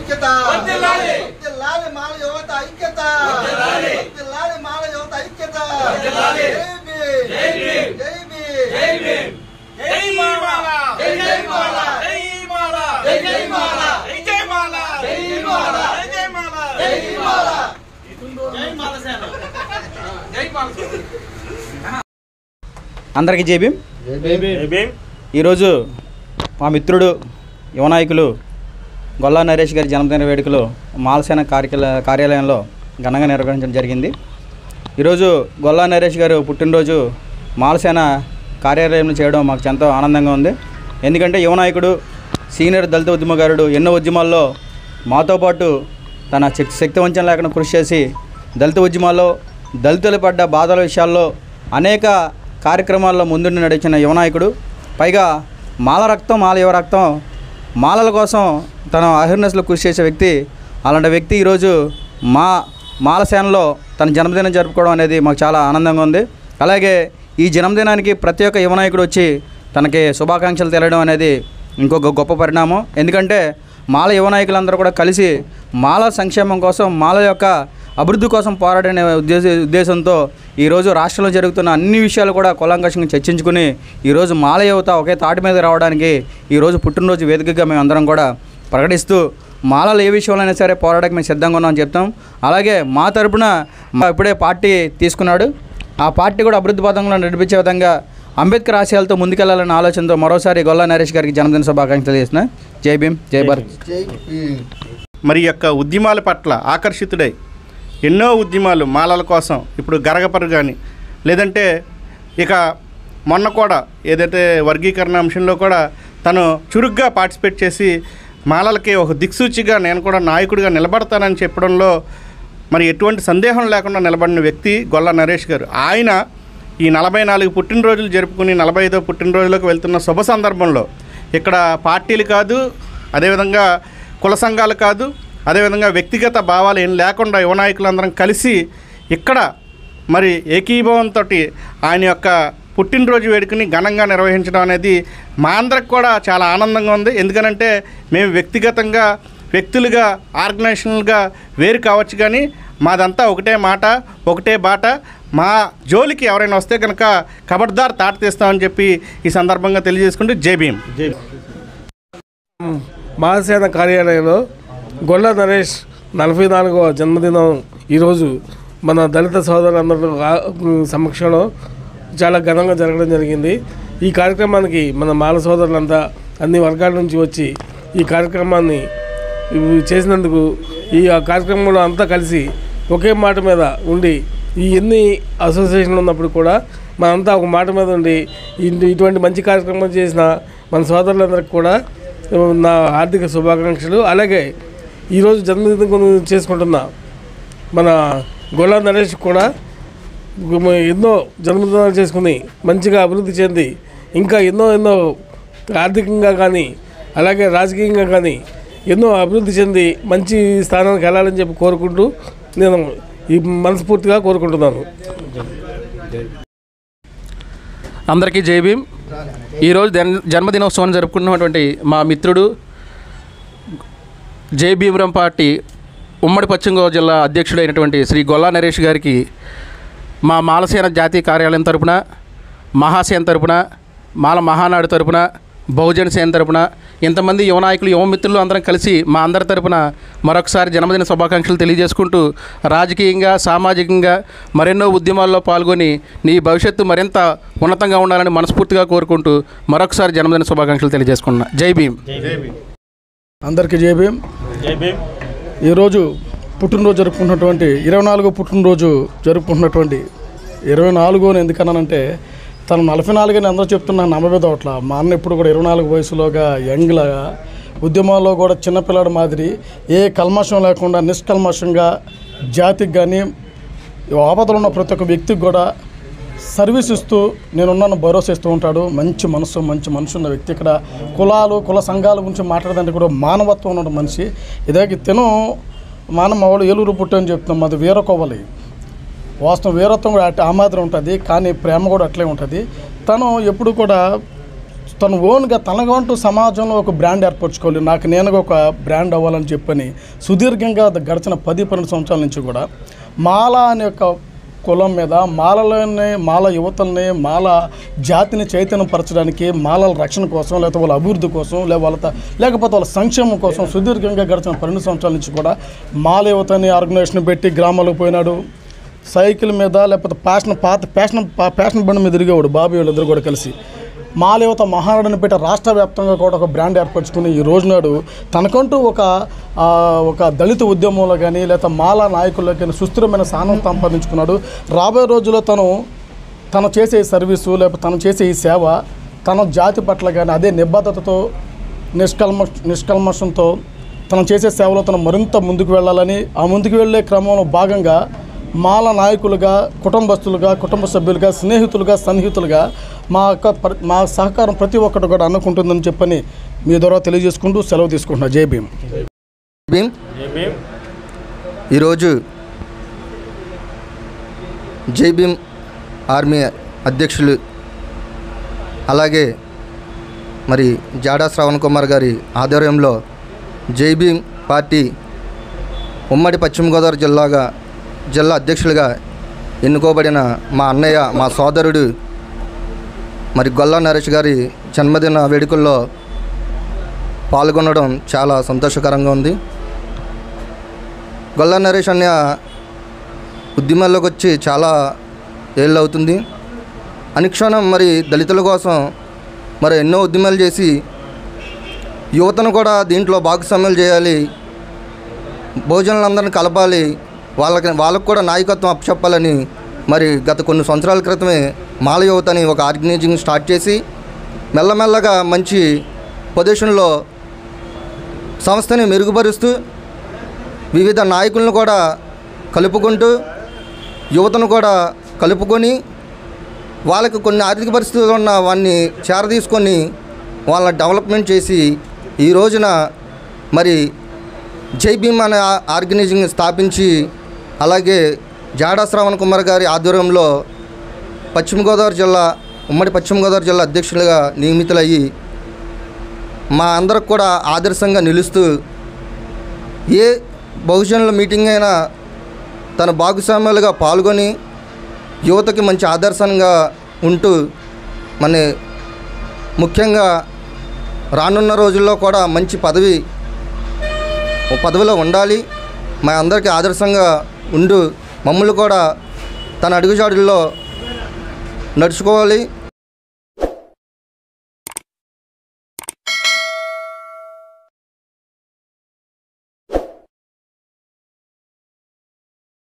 ఐక్యత వర్ధిల్లాలి మాల యువత ఐక్యత వర్ధిల్లాలి మాల యువత ఐక్యత జై భీమ్ జై భీమ్ జై భీమ్ జై భీమ్ జై మాల జై జై మాల జై మాల జై జై మాల జై జై మాల జై మాల జై మాల జై మాల జై మాల సేన జై మాల అందరికీ జై భీమ్ జై భీమ్ ఈరోజు మా మిత్రుడు యువ నాయకులు గొల్లా నరేష్ గారి జన్మదిన వేడుకలు మాలసేన కార్యాలయంలో ఘనంగా నిర్వహించడం జరిగింది. ఈరోజు గొల్లా నరేష్ గారు పుట్టినరోజు మాలసేన కార్యాలయంలో చేయడం మాకు ఎంతో ఆనందంగా ఉంది. ఎందుకంటే యువ నాయకుడు సీనియర్ దళిత ఉద్యమకారుడు ఎన్నో ఉద్యమాల్లో మాతో పాటు తన శక్తివంచన లేకుండా కృషి చేసి దళిత ఉద్యమాల్లో దళితులు పడ్డ బాధల విషయాల్లో అనేక కార్యక్రమాల్లో ముందుండి నడిచిన యువ నాయకుడు. పైగా మాల రక్తం మాల యువ రక్తం మాలల కోసం తన అహిర్నెస్లో కృషి చేసే వ్యక్తి. అలాంటి వ్యక్తి ఈరోజు మాలసేనలో తన జన్మదినం జరుపుకోవడం అనేది మాకు చాలా ఆనందంగా ఉంది. అలాగే ఈ జన్మదినానికి ప్రతి ఒక్క యువ నాయకుడు వచ్చి తనకి శుభాకాంక్షలు తెలియడం అనేది ఇంకొక గొప్ప పరిణామం. ఎందుకంటే మాల యువ నాయకులందరూ కూడా కలిసి మాల సంక్షేమం కోసం మాల యొక్క అభివృద్ధి కోసం పోరాడే ఉద్దేశంతో ఈరోజు రాష్ట్రంలో జరుగుతున్న అన్ని విషయాలు కూడా కూలంకషంగా చర్చించుకుని ఈరోజు మాల యువత ఒకే తాటి మీద రావడానికి ఈరోజు పుట్టినరోజు వేదికగా మేము అందరం కూడా ప్రకటిస్తూ మాలలు ఏ విషయంలో అయినా సరే పోరాడడానికి మేము సిద్ధంగా ఉన్నామని చెప్తాం. అలాగే మా తరపున ఇప్పుడే పార్టీ తీసుకున్నాడు. ఆ పార్టీ కూడా అభివృద్ధి పథంలో నడిపించే విధంగా అంబేద్కర్ ఆశయాలతో ముందుకెళ్లాలన్న ఆలోచనతో మరోసారి గొల్లా నరేష్ గారికి జన్మదిన శుభాకాంక్షలు చేసిన. జై భీమ్ జై భారత్. మరి యొక్క ఉద్యమాల పట్ల ఆకర్షితుడై ఎన్నో ఉద్యమాలు మాలల కోసం ఇప్పుడు గరగపరు కానీ లేదంటే ఇక మొన్న కూడా ఏదైతే వర్గీకరణ అంశంలో కూడా తను చురుగ్గా పార్టిసిపేట్ చేసి మాలలకి ఒక దిక్సూచిగా నేను కూడా నాయకుడిగా నిలబడతానని చెప్పడంలో మరి ఎటువంటి సందేహం లేకుండా నిలబడిన వ్యక్తి గొల్లా నరేష్ గారు. ఆయన ఈ 44 పుట్టినరోజులు జరుపుకుని 45వ పుట్టినరోజులకు వెళ్తున్న శుభ సందర్భంలో ఇక్కడ పార్టీలు కాదు, అదేవిధంగా కుల సంఘాలు కాదు, అదేవిధంగా వ్యక్తిగత భావాలు ఏం లేకుండా యువ నాయకులందరం కలిసి ఇక్కడ మరి ఏకీభావంతో ఆయన యొక్క పుట్టినరోజు వేడుకని ఘనంగా నిర్వహించడం అనేది మా అందరికి కూడా చాలా ఆనందంగా ఉంది. ఎందుకనంటే మేము వ్యక్తిగతంగా వ్యక్తులుగా ఆర్గనైజేషన్లుగా వేరు కావచ్చు, కానీ మాదంతా ఒకటే మాట ఒకటే బాట. మా జోలికి ఎవరైనా వస్తే కనుక ఖబర్దార్ తాట తీస్తామని చెప్పి ఈ సందర్భంగా తెలియజేసుకుంటూ జై భీమ్. మాలసేన కార్యాలయంలో గొల్లా నరేష్ 44వ జన్మదినం ఈరోజు మన దళిత సోదరులందరూ సమక్షంలో చాలా ఘనంగా జరగడం జరిగింది. ఈ కార్యక్రమానికి మన మాల సోదరులంతా అన్ని వర్గాల నుంచి వచ్చి ఈ కార్యక్రమాన్ని చేసినందుకు ఈ కార్యక్రమంలో అంతా కలిసి ఒకే మాట మీద ఉండి ఈ ఎన్ని అసోసియేషన్లు ఉన్నప్పుడు కూడా మనంతా ఒక మాట మీద ఉండి ఇటువంటి మంచి కార్యక్రమం చేసిన మన సోదరులందరికీ కూడా నా హార్దిక శుభాకాంక్షలు. అలాగే ఈరోజు జన్మదినం చేసుకుంటున్న మన గొల్లా నరేష్ కూడా ఎన్నో జన్మదినాలు చేసుకుని మంచిగా అభివృద్ధి చెంది ఇంకా ఎన్నో ఆర్థికంగా కానీ అలాగే రాజకీయంగా కానీ ఎన్నో అభివృద్ధి చెంది మంచి స్థానానికి వెళ్ళాలని చెప్పి కోరుకుంటూ నేను ఈ మనస్ఫూర్తిగా కోరుకుంటున్నాను. అందరికీ జై భీమ్. ఈరోజు జన్మదినోత్సవాన్ని జరుపుకున్నటువంటి మా మిత్రుడు జై భీమరం పార్టీ ఉమ్మడి పశ్చిమ గోదావరి జిల్లా అధ్యక్షుడైనటువంటి శ్రీ గొల్లా నరేష్ గారికి మా మాలసేన జాతీయ కార్యాలయం తరపున, మహాసేన తరపున, మాల మహానాడు తరపున, బహుజన సేన తరపున ఇంతమంది యువ నాయకులు యువ మిత్రులు అందరం కలిసి మా అందరి తరపున మరొకసారి జన్మదిన శుభాకాంక్షలు తెలియజేసుకుంటూ రాజకీయంగా సామాజికంగా మరెన్నో ఉద్యమాల్లో పాల్గొని నీ భవిష్యత్తు మరింత ఉన్నతంగా ఉండాలని మనస్ఫూర్తిగా కోరుకుంటూ మరొకసారి జన్మదిన శుభాకాంక్షలు తెలియజేసుకుంటున్నా. జై భీమ్. అందరికీ జై భీమ్. ఈరోజు పుట్టినరోజు జరుపుకుంటున్నటువంటి 24వ పుట్టినరోజు జరుపుకుంటున్నటువంటి 24 ఎందుకన్నానంటే తను 44 అని అందరూ చెప్తున్నా నమ్మవేదో అట్లా. మా అన్న ఇప్పుడు కూడా 24 వయసులోగా యంగ్లాగా ఉద్యమాల్లో కూడా చిన్నపిల్లాడి మాదిరి ఏ కల్మషం లేకుండా నిష్కల్మషంగా జాతికి కానీ ఆపదలు ఉన్న ప్రతి ఒక్క వ్యక్తికి కూడా సర్వీస్ ఇస్తూ నేనున్నాను భరోసా ఇస్తూ ఉంటాడు. మంచి మనసు ఉన్న వ్యక్తి. ఇక్కడ కుల సంఘాల గురించి మాట్లాడదంటే కూడా మానవత్వం ఉన్న మనిషి. ఇదే తిను మానవాడు ఏలూరు పుట్టి అని చెప్తున్నాం, మాది వీరకోవలి. వాస్తవం వీరత్వం కూడా ఆ మాదిరి ఉంటుంది, కానీ ప్రేమ కూడా అట్లే ఉంటుంది. తను ఎప్పుడు కూడా తను ఓన్గా తనగంటూ సమాజంలో ఒక బ్రాండ్ ఏర్పరచుకోవాలి, నాకు నేనుగా ఒక బ్రాండ్ అవ్వాలని చెప్పని సుదీర్ఘంగా గడిచిన 10-12 సంవత్సరాల నుంచి కూడా మాల అనే ఒక కులం మీద మాల యువతల్ని మాల జాతిని చైతన్యపరచడానికి, మాలల రక్షణ కోసం, లేకపోతే వాళ్ళ అభివృద్ధి కోసం, లేకపోతే వాళ్ళ సంక్షేమం కోసం సుదీర్ఘంగా గడిచిన 12 సంవత్సరాల నుంచి కూడా మాల యువతని ఆర్గనైజేషన్ పెట్టి గ్రామాలకు పోయినాడు. సైకిల్ మీద లేకపోతే ఫ్యాషన్ బండి మీద తిరిగేవాడు బాబు వీళ్ళిద్దరు కూడా కలిసి. మాల యువత మహానాడుని పెట్టి రాష్ట్ర వ్యాప్తంగా కూడా ఒక బ్రాండ్ ఏర్పరచుకుని ఈ రోజునాడు తనకంటూ ఒక దళిత ఉద్యమంలో కానీ లేదా మాల నాయకుల్లో కానీ సుస్థిరమైన స్థానం సంపాదించుకున్నాడు. రాబోయే రోజుల్లో తను చేసే సర్వీసు లేకపోతే తను చేసే ఈ సేవ తన జాతి పట్ల కానీ అదే నిబద్ధతతో నిష్కల్మషంతో తను చేసే సేవలో తను మరింత ముందుకు వెళ్ళాలని, ఆ ముందుకు వెళ్ళే క్రమంలో భాగంగా మాల నాయకులుగా, కుటుంబస్తులుగా, కుటుంబ సభ్యులుగా, స్నేహితులుగా, సన్నిహితులుగా మా సహకారం ప్రతి ఒక్కటి కూడా అనుకుంటుందని చెప్పని మీ ద్వారా తెలియజేసుకుంటూ సెలవు తీసుకుంటున్నా. జై భీమ్. ఈరోజు జై భీమ్ ఆర్మీ అధ్యక్షులు అలాగే మరి జాడా శ్రవణ్ కుమార్ గారి ఆధ్వర్యంలో జై భీమ్ పార్టీ ఉమ్మడి పశ్చిమ గోదావరి జిల్లా అధ్యక్షులుగా ఎన్నుకోబడిన మా అన్నయ్య, మా సోదరుడు మరి గొల్లా నరేష్ గారి జన్మదిన వేడుకల్లో పాల్గొనడం చాలా సంతోషకరంగా ఉంది. గొల్లా నరేష్ అన్నయ్య ఉద్యమాల్లోకి వచ్చి చాలా ఏళ్ళు అవుతుంది. అనుక్షణం మరి దళితుల కోసం మరి ఎన్నో ఉద్యమాలు చేసి యువతను కూడా దీంట్లో భాగస్వామ్యాలు చేయాలి, భోజనాలందరినీ కలపాలి, వాళ్ళకు కూడా నాయకత్వం అప్పచెప్పాలని మరి గత కొన్ని సంవత్సరాల క్రితమే మాల యువతని ఒక ఆర్గనైజింగ్ స్టార్ట్ చేసి మెల్లమెల్లగా మంచి పొజిషన్లో సంస్థని మెరుగుపరుస్తూ వివిధ నాయకులను కూడా కలుపుకుంటూ యువతను కూడా కలుపుకొని వాళ్ళకు కొన్ని ఆర్థిక పరిస్థితులు ఉన్న వాడిని చేరదీసుకొని వాళ్ళని డెవలప్మెంట్ చేసి ఈ రోజున మరి జై భీమ్ అనే ఆర్గనైజింగ్ స్థాపించి అలాగే జాడా శ్రవణ్ కుమార్ గారి ఆధ్వర్యంలో ఉమ్మడి పశ్చిమ గోదావరి జిల్లా అధ్యక్షులుగా నియమితులయ్యి మా అందరికి కూడా ఆదర్శంగా నిలుస్తూ ఏ బహుజనుల మీటింగ్ అయినా తన భాగస్వామ్యాలుగా పాల్గొని యువతకి మంచి ఆదర్శంగా ఉంటూ ముఖ్యంగా రానున్న రోజుల్లో కూడా మంచి పదవిలో ఉండాలి, మా అందరికీ ఆదర్శంగా ఉంటూ మమ్మల్ని కూడా తన అడుగుజాడుల్లో నడుచుకోవాలి.